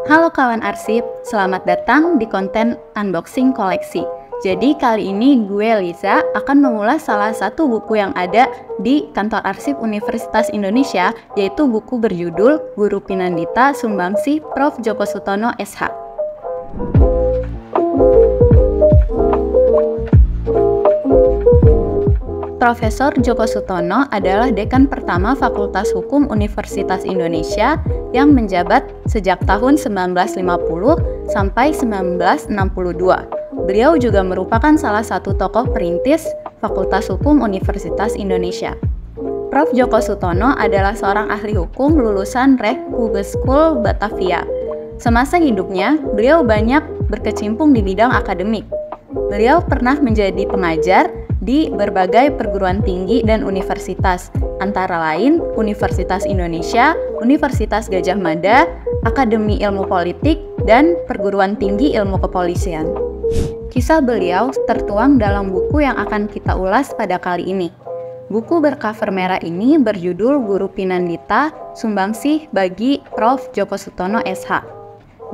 Halo kawan arsip, selamat datang di konten unboxing koleksi. Jadi kali ini gue Liza akan mengulas salah satu buku yang ada di kantor arsip Universitas Indonesia, yaitu buku berjudul Guru Pinandita Sumbangsih Prof. Djoko Sutono SH. Profesor Djoko Sutono adalah dekan pertama Fakultas Hukum Universitas Indonesia yang menjabat sejak tahun 1950 sampai 1962. Beliau juga merupakan salah satu tokoh perintis Fakultas Hukum Universitas Indonesia. Prof. Djoko Sutono adalah seorang ahli hukum lulusan Recht Hogeschool Batavia. Semasa hidupnya, beliau banyak berkecimpung di bidang akademik. Beliau pernah menjadi pengajar di berbagai perguruan tinggi dan universitas, antara lain Universitas Indonesia, Universitas Gadjah Mada, Akademi Ilmu Politik, dan Perguruan Tinggi Ilmu Kepolisian. Kisah beliau tertuang dalam buku yang akan kita ulas pada kali ini. Buku bercover merah ini berjudul Guru Pinandita Sumbangsih bagi Prof. Djoko Sutono SH.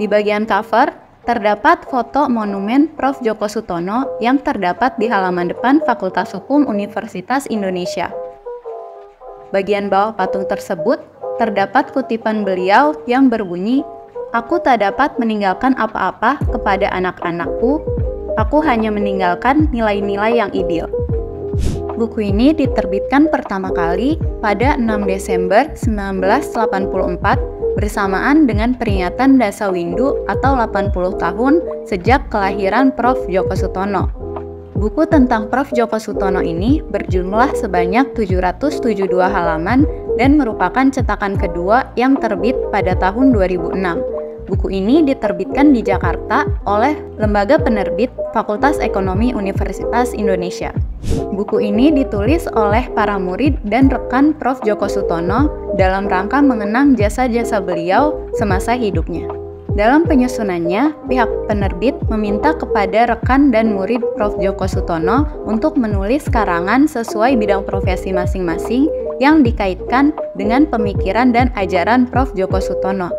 Di bagian cover, terdapat foto monumen Prof. Djoko Sutono yang terdapat di halaman depan Fakultas Hukum Universitas Indonesia. Bagian bawah patung tersebut terdapat kutipan beliau yang berbunyi, "Aku tak dapat meninggalkan apa-apa kepada anak-anakku, aku hanya meninggalkan nilai-nilai yang ideal." Buku ini diterbitkan pertama kali pada 6 Desember 1984 bersamaan dengan peringatan Dasawindu atau 80 tahun sejak kelahiran Prof. Djoko Sutono. Buku tentang Prof. Djoko Sutono ini berjumlah sebanyak 772 halaman dan merupakan cetakan kedua yang terbit pada tahun 2006. Buku ini diterbitkan di Jakarta oleh Lembaga Penerbit Fakultas Ekonomi Universitas Indonesia. Buku ini ditulis oleh para murid dan rekan Prof. Djoko Sutono dalam rangka mengenang jasa-jasa beliau semasa hidupnya. Dalam penyusunannya, pihak penerbit meminta kepada rekan dan murid Prof. Djoko Sutono untuk menulis karangan sesuai bidang profesi masing-masing yang dikaitkan dengan pemikiran dan ajaran Prof. Djoko Sutono.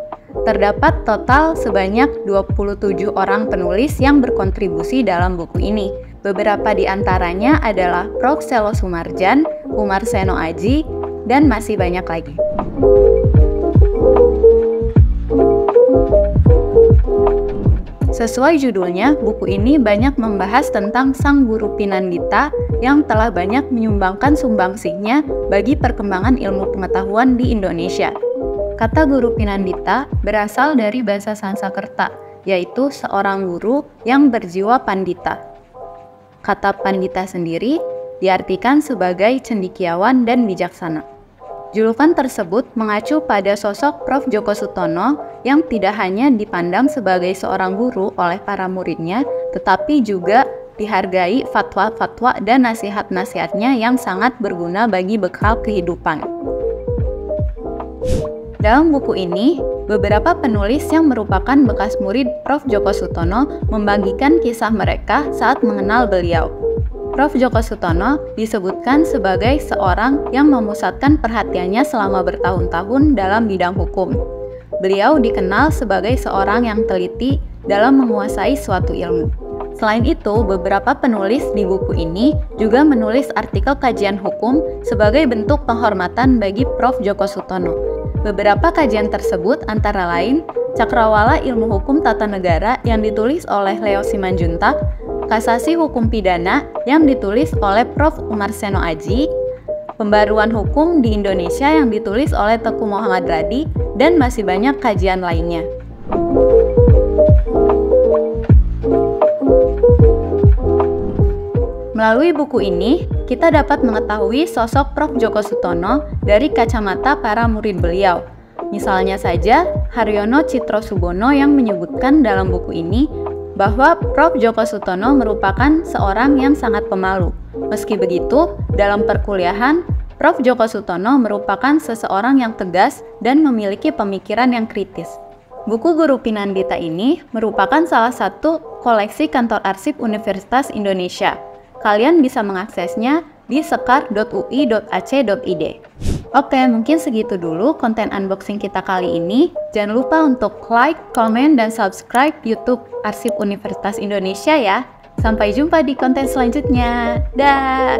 Terdapat total sebanyak 27 orang penulis yang berkontribusi dalam buku ini. Beberapa di antaranya adalah Prof. Selo Sumarjan, Umar Seno Aji, dan masih banyak lagi. Sesuai judulnya, buku ini banyak membahas tentang sang guru Pinandita yang telah banyak menyumbangkan sumbangsihnya bagi perkembangan ilmu pengetahuan di Indonesia. Kata guru Pinandita berasal dari bahasa Sanskerta, yaitu seorang guru yang berjiwa pandita. Kata pandita sendiri diartikan sebagai cendekiawan dan bijaksana. Julukan tersebut mengacu pada sosok Prof. Djoko Sutono yang tidak hanya dipandang sebagai seorang guru oleh para muridnya, tetapi juga dihargai fatwa-fatwa dan nasihat-nasihatnya yang sangat berguna bagi bekal kehidupan. Dalam buku ini, beberapa penulis yang merupakan bekas murid Prof. Djoko Sutono membagikan kisah mereka saat mengenal beliau. Prof. Djoko Sutono disebutkan sebagai seorang yang memusatkan perhatiannya selama bertahun-tahun dalam bidang hukum. Beliau dikenal sebagai seorang yang teliti dalam menguasai suatu ilmu. Selain itu, beberapa penulis di buku ini juga menulis artikel kajian hukum sebagai bentuk penghormatan bagi Prof. Djoko Sutono. Beberapa kajian tersebut antara lain Cakrawala Ilmu Hukum Tata Negara yang ditulis oleh Leo Simanjuntak, Kasasi Hukum Pidana yang ditulis oleh Prof. Umar Seno Aji, Pembaruan Hukum di Indonesia yang ditulis oleh Teguh Muhammad Radi, dan masih banyak kajian lainnya. Melalui buku ini, kita dapat mengetahui sosok Prof. Djoko Sutono dari kacamata para murid beliau. Misalnya saja, Haryono Citrosubono yang menyebutkan dalam buku ini bahwa Prof. Djoko Sutono merupakan seorang yang sangat pemalu. Meski begitu, dalam perkuliahan, Prof. Djoko Sutono merupakan seseorang yang tegas dan memiliki pemikiran yang kritis. Buku Guru Pinandita ini merupakan salah satu koleksi kantor arsip Universitas Indonesia. Kalian bisa mengaksesnya di sekar.ui.ac.id. Oke, mungkin segitu dulu konten unboxing kita kali ini. Jangan lupa untuk like, komen, dan subscribe YouTube Arsip Universitas Indonesia ya. Sampai jumpa di konten selanjutnya. Dah.